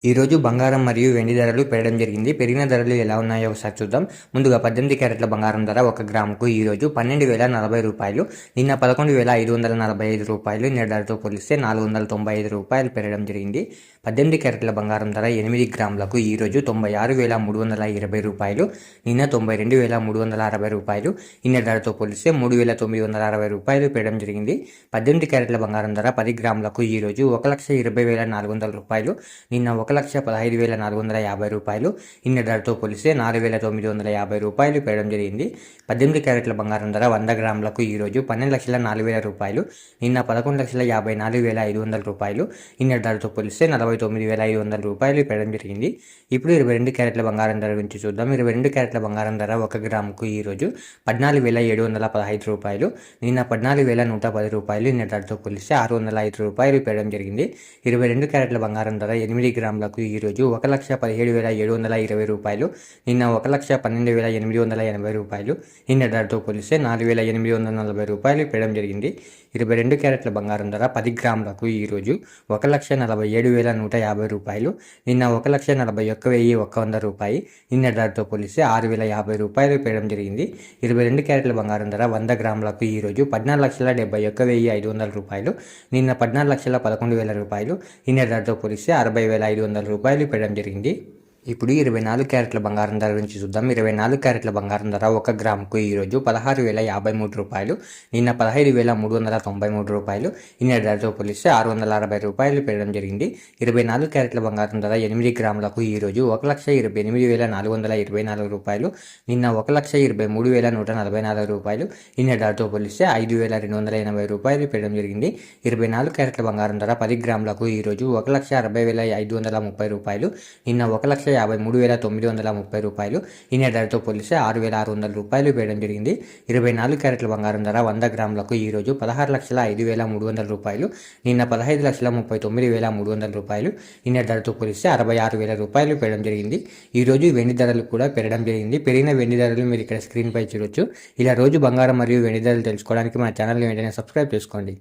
ఈరోజు బంగారం మరియు వెండి ధరలు పెరగడం జరిగింది. పెరిగిన ధరలు ఎలా ఉన్నాయో ఒకసారి చూద్దాం. ముందుగా 18 క్యారెట్ల బంగారం ధర 1 గ్రాముకు ఈరోజు 12,040 రూపాయలు, నిన్న 11,545 రూపాయలు. నిన్న ధరతో పోలిస్తే 495 రూపాయలు పెరగడం జరిగింది. 18 క్యారెట్ల బంగారం ధర 8 గ్రాములకు ఈరోజు 96,320 రూపాయలు, నిన్న 92,360 రూపాయలు. నిన్న ధరతో పోలిస్తే 3,960 రూపాయలు పెరగడం జరిగింది. 18 క్యారెట్ల బంగారం ధర 10 గ్రాములకు ఈరోజు 1,20,400 రూపాయలు, నిన్న 1,15,450 రూపాయలు. నిన్న ధరతో పోలిస్తే 4,950 రూపాయలు పెరగడం జరిగింది. 18 క్యారెట్ల బంగారం ధర 100 గ్రాములకు ఈరోజు 12,04,000 రూపాయలు, నిన్న 11,54,500 రూపాయలు. నిన్న ధరతో పోలిస్తే 49,500 రూపాయలు పెరగడం జరిగింది. ఇప్పుడు 22 క్యారెట్ల బంగారం ధర గురించి చూద్దాం. 22 క్యారెట్ల బంగారం ధర 1 గ్రాముకు ఈరోజు 14,715 రూపాయలు, నిన్న 14,110 రూపాయలు. నిన్న ధరతో పోలిస్తే 605 రూపాయలు పెరగడం జరిగింది. 22 క్యారెట్ల బంగారం ధర 8 గ్రాములకు ఈరోజు 1,17,720 రూపాయలు, నిన్న 1,12,880 రూపాయలు. నిన్న ధరతో పోలిస్తే 4,840 రూపాయలు పెరగడం జరిగింది. 22 క్యారెట్ల బంగారం ధర 10 గ్రాములకు ఈరోజు 1,47,150 రూపాయలు, నిన్న 1,41,100 రూపాయలు. నిన్న ధరతో పోలిస్తే 6,050 రూపాయలు పెరగడం జరిగింది. 22 క్యారెట్ల బంగారం ధర 100 గ్రాములకు ఈరోజు 14,71,500 రూపాయలు, నిన్న 14,11,000 రూపాయలు. నిన్న ధరతో పోలిస్తే 60,500 రూపాయలు పెరగడం జరిగింది. ఇప్పుడు 24 క్యారెట్ల బంగారం ధర గురించి చూద్దాం. 24 క్యారెట్ల బంగారం ధర 1 గ్రాముకు ఈరోజు 16,053 రూపాయలు, నిన్న 15,393 రూపాయలు. నిన్న ధరతో పోలిస్తే 660 రూపాయలు పెరగడం జరిగింది. 24 క్యారెట్ల బంగారం ధర 8 గ్రాములకు ఈరోజు 1,28,424 రూపాయలు, నిన్న 1,23,144 రూపాయలు. నిన్న ధరతో పోలిస్తే 5,280 రూపాయలు పెరగడం జరిగింది. 24 క్యారెట్ల బంగారం ధర 10 గ్రాములకు ఈరోజు 1,60,530 రూపాయలు, నిన్న 1,53,930 రూపాయలు. నిన్న ధరతో పోలిస్తే 6,600 రూపాయలు పెరగడం జరిగింది. 24 క్యారెట్ల బంగారం ధర 100 గ్రాములకు ఈరోజు 16,05,300 రూపాయలు, నిన్న 15,39,300 రూపాయలు. నిన్న ధరతో పోలిస్తే 66,000 రూపాయలు పెరగడం జరిగింది. ఈరోజు వెండి ధరలు కూడా పెరగడం జరిగింది. పెరిగిన వెండి ధరలు మీరు ఇక్కడ స్క్రీన్ పై చూడొచ్చు. ఇలా రోజు బంగారం మరియు వెండి ధరలు తెలుసుకోవడానికి మన ఛానల్ని వెంటనే సబ్స్క్రైబ్ చేసుకోండి.